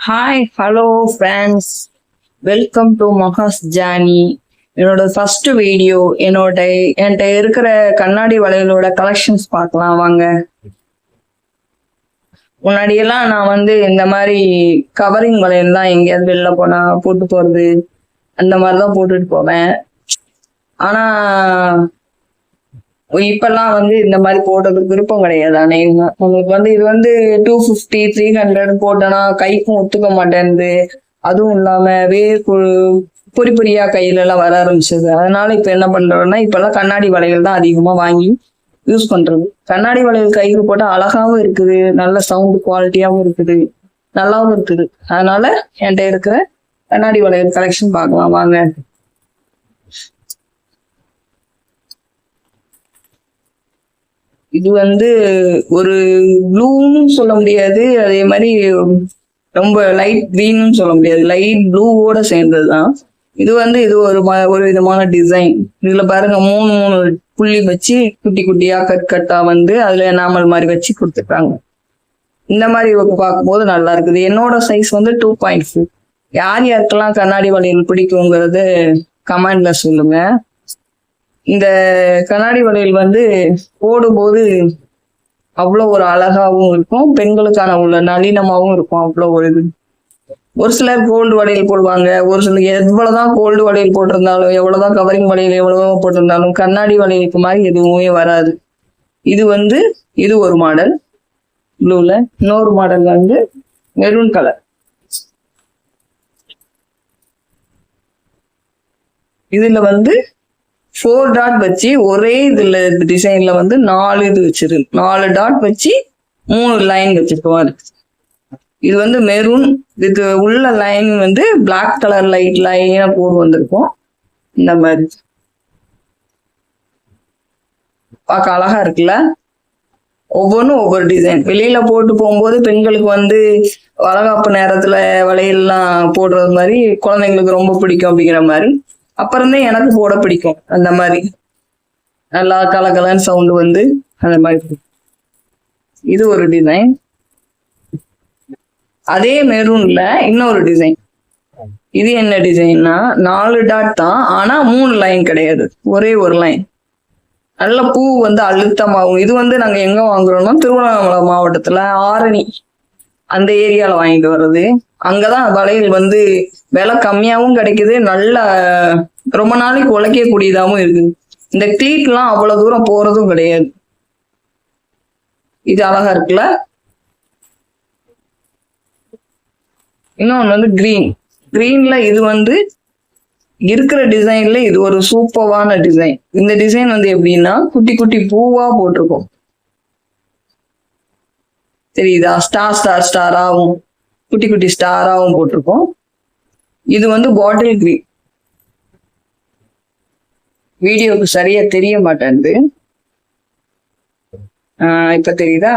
Hi hello friends, welcome to மகாஸ் ஜானி. என்னோட ஃபர்ஸ்ட் வீடியோ. என்கிட்ட இருக்கிற கண்ணாடி வளையலோட கலெக்ஷன்ஸ் பார்க்கலாம் வாங்க. முன்னாடியெல்லாம் நான் இந்த மாதிரி கவரிங் வளையல் தான் எங்கேயாவது வெளில போனா போட்டு போறது, அந்த மாதிரிதான் போட்டுட்டு போவேன். ஆனா இப்பெல்லாம் இந்த மாதிரி போடுறதுக்கு விருப்பம் கிடையாது. அநேகமா உங்களுக்கு இது 250 300 போட்டோன்னா கைக்கும் ஒத்துக்க மாட்டேன்து. அதுவும் இல்லாம பொறி பொறியா கையில எல்லாம் வர ஆரம்பிச்சது. அதனால இப்ப என்ன பண்றோம்னா, இப்பெல்லாம் கண்ணாடி வளையல் தான் அதிகமா வாங்கி யூஸ் பண்றது. கண்ணாடி வளையல் கைக்கு போட்டா அழகாவும் இருக்குது, நல்ல சவுண்ட் குவாலிட்டியாவும் இருக்குது, நல்லாவும் இருக்குது. அதனால என்கிட்ட இருக்கிற கண்ணாடி வளையல் கலெக்ஷன் பார்க்கலாம் வாங்க. இது ஒரு ப்ளூன்னு சொல்ல முடியாது, அதே மாதிரி ரொம்ப லைட் கிரீன்னு சொல்ல முடியாது, லைட் ப்ளூவோட சேர்ந்ததுதான். இது ஒரு விதமான டிசைன். இதுல பாருங்க, மூணு புள்ளி வச்சு குட்டி குட்டியா கட்டா அதுல எனாமல் மாதிரி வச்சு கொடுத்துருக்காங்க. இந்த மாதிரி பார்க்கும்போது நல்லா இருக்குது. என்னோட சைஸ் 2.4. யார் யாருக்கெல்லாம் கண்ணாடி வளையல் பிடிக்குங்கிறது கமெண்ட்ல சொல்லுங்க. இந்த கண்ணாடி வளையல் போடும்போது அவ்வளோ ஒரு அழகாவும் இருக்கும், பெண்களுக்கான உள்ள நளினமாவும் இருக்கும். அவ்வளோ ஒரு சிலர் கோல்டு வளையல் போடுவாங்க, ஒரு சிலர் எவ்வளவுதான் கோல்டு வளையல் போட்டிருந்தாலும், எவ்வளவுதான் கவரிங் வளையல் எவ்வளவோ போட்டிருந்தாலும் கண்ணாடி வளையலுக்கு மாதிரி எதுவுமே வராது. இது ஒரு மாடல் ப்ளூல. இன்னொரு மாடல் மெரூன் கலர். இதுல 4 டாட் வச்சு ஒரே இதுல டிசைன்ல 4 இது வச்சிருக்கு. 4 டாட் வச்சு 3 லைன் வச்சிருக்கோம். இது மெரூன். இது உள்ள லைன் பிளாக் கலர் லைட் லைனா போட்டு வந்திருக்கும். இந்த மாதிரி பார்க்க அழகா இருக்குல்ல. ஒவ்வொன்றும் ஒவ்வொரு டிசைன். வெளியில போட்டு போகும்போது பெண்களுக்கு வளகாப்பு நேரத்துல வளையல்லாம் போடுறது மாதிரி குழந்தைங்களுக்கு ரொம்ப பிடிக்கும் அப்படிங்கிற மாதிரி. அப்புறம்தான் எனக்கு போட பிடிக்கும். அந்த மாதிரி நல்லா கலகலன்னு சவுண்டு அந்த மாதிரி. இது ஒரு டிசைன். அதே மெரூன்ல இன்னொரு டிசைன். இது என்ன டிசைன்னா, 4 டாட் தான், ஆனா 3 லைன் கிடையாது, ஒரே ஒரு லைன். நல்ல பூ அழுத்தமாகும். இது நாங்க எங்க வாங்குறோம்னா, திருவண்ணாமலை மாவட்டத்துல ஆரணி அந்த ஏரியால வாங்கிட்டு வர்றது. அங்கதான் வளையல் விலை கம்மியாவும் கிடைக்குது, நல்ல ரொம்ப நாளைக்கு உழைக்கக்கூடியதாகவும் இருக்குது. இந்த கிளீட் எல்லாம் அவ்வளவு தூரம் போறதும் கிடையாது. இது அழகா இருக்குல்ல. இன்னொன்னு கிரீன்ல இது இருக்கிற டிசைன்ல இது ஒரு சூப்பரான டிசைன். இந்த டிசைன் எப்படின்னா, குட்டி குட்டி பூவா போட்டிருக்கும், தெரியுதா? ஸ்டாராவும் குட்டி குட்டி ஸ்டாராவும் போட்டிருக்கோம். இது பாட்டில் கிரீன். வீடியோக்கு சரியா தெரிய மாட்டேங்குது. இப்ப தெரியுதா?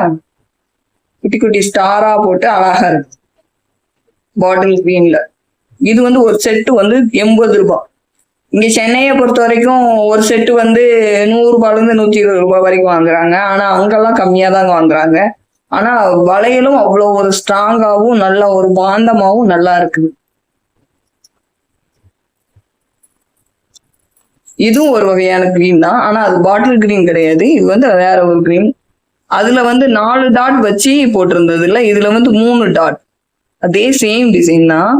குட்டி குட்டி ஸ்டாரா போட்டு அழகா இருக்கு பாட்டில் கிரீன்ல. இது ஒரு செட்டு 80 ரூபாய். இங்க சென்னையை பொறுத்த வரைக்கும் ஒரு செட்டு 100 ரூபாயில இருந்து 120 ரூபாய் வரைக்கும் வாங்குறாங்க. ஆனா அங்கெல்லாம் கம்மியா தாங்க வாங்குறாங்க. ஆனா வளையலும் அவ்வளோ ஒரு ஸ்ட்ராங்காவும் நல்ல ஒரு பாந்தமாவும் நல்லா இருக்குது. இதுவும் ஒரு வகையான கிரீன் தான், ஆனா அது பாட்டில் கிரீன் கிடையாது. இது வேற ஒரு கிரீன். அதுல 4 டாட் வச்சு போட்டிருந்தது இல்ல, இதுல 3 டாட். அதே சேம் டிசைன் தான்,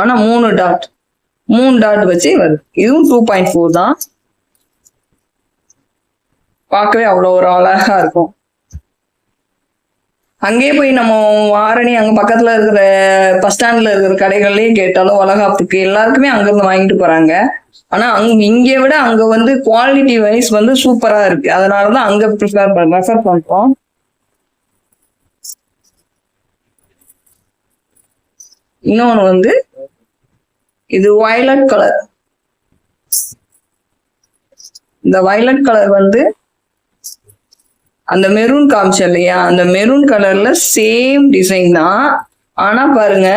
ஆனா 3 டாட் வச்சு வருது. இதுவும் 2.4 தான். பார்க்கவே அவ்வளோ ஒரு அழகா இருக்கும். அங்கேயே போய் நம்ம ஆரணி அங்க பக்கத்துல இருக்கிற பஸ் ஸ்டாண்ட்ல இருக்கிற கடைகள்லயே கேட்டாலும் வளகாப்புக்கு எல்லாருக்குமே அங்கிருந்து வாங்கிட்டு போறாங்க. ஆனா இங்கே விட அங்க குவாலிட்டி வைஸ் சூப்பரா இருக்கு. அதனாலதான் அங்க ரெஃபர் பண்றோம். இன்னொன்னு இது வயலட் கலர். இந்த வயலட் கலர் அந்த மெரூன் காமிச்சேன் இல்லையா, அந்த மெரூன் கலர்ல சேம் டிசைன் தான். ஆனா பாருங்க,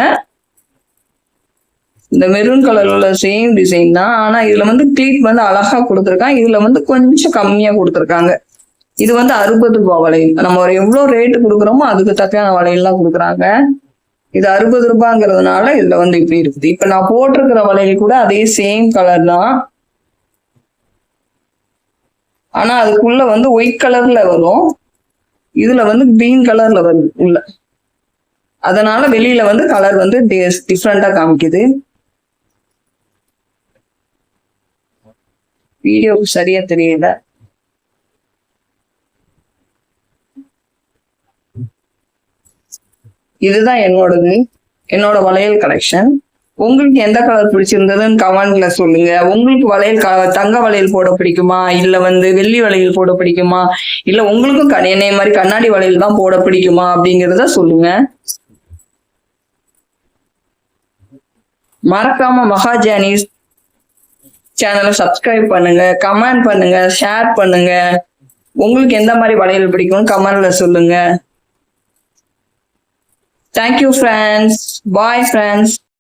இந்த மெரூன் கலர்ல சேம் டிசைன் தான், ஆனா இதுல கிளீட் அழகா கொடுத்துருக்காங்க. இதுல கொஞ்சம் கம்மியா கொடுத்துருக்காங்க. இது 60 ரூபாய் வளையல். நம்ம எவ்வளவு ரேட்டு கொடுக்குறோமோ அதுக்கு தக்கான வளையல்லாம் கொடுக்குறாங்க. இது 60 ரூபாங்கிறதுனால இதுல வந்து இப்படி இருக்குது. இப்ப நான் போட்டிருக்கிற வளையல் கூட அதே சேம் கலர் தான். ஆனா அதுக்குள்ள வந்து ஒயிட் கலர்ல வரும், இதுல வந்து கிரீன் கலர்ல வரும் உள்ள. அதனால வெளியில வந்து கலர் வந்து டிஃப்ரெண்டா காமிக்குது. வீடியோ சரியா தெரியல. இதுதான் என்னோட வளையல் கலெக்ஷன். உங்களுக்கு எந்த கலர் பிடிச்சிருந்ததுன்னு கமெண்ட்ல சொல்லுங்க. உங்களுக்கு தங்க வளையல் போட பிடிக்குமா, இல்ல வந்து வெள்ளி வளையல் போட பிடிக்குமா, இல்ல உங்களுக்கும் என்னைய மாதிரி கண்ணாடி வளையல் தான் போட பிடிக்குமா அப்படிங்கிறத சொல்லுங்க. மறக்காம மகாஜானிஸ் சேனலை சப்ஸ்கிரைப் பண்ணுங்க, கமெண்ட் பண்ணுங்க, ஷேர் பண்ணுங்க. உங்களுக்கு எந்த மாதிரி வளையல் பிடிக்கும் கமெண்ட்ல சொல்லுங்க. Thank you friends. Bye friends.